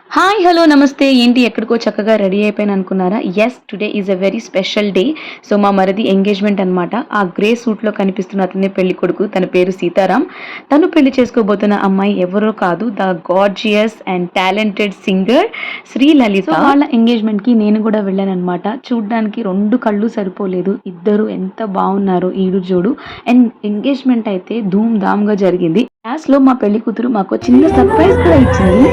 Hi! Hello! నమస్తే. ఏంటి ఎక్కడికో చక్కగా రెడీ అయిపోయాను అనుకున్నారా? Yes! Today is a very special day. So, మా మరిది ఎంగేజ్‌మెంట్ అనమాట. ఆ గ్రే సూట్‌లో కనిపిస్తున్న అతనే పెళ్ళికొడుకు. తన పేరు సీతారాం. తను పెళ్లి చేసుకోబోతున్న అమ్మాయి ఎవరో కాదు the gorgeous and talented singer Sri Lalitha. So, వాళ్ళ ఎంగేజ్‌మెంట్‌కి నేను గూడా వెళ్ళాననమాట. చూడ్డానికి 2 కళ్ళు సరిపోలేదు. ఇద్దరు ఎంత బావున్నారో ఈడు జోడు. అండ్ ఎంగేజ్‌మెంట్ అయితే ధూమ్ ధామ్‌గా జరిగింది. లాస్ట్‌లో మా పెళ్లి కూతురు మాకో చిన్న సర్ప్రైజ్ కూడా ఇచ్చింది.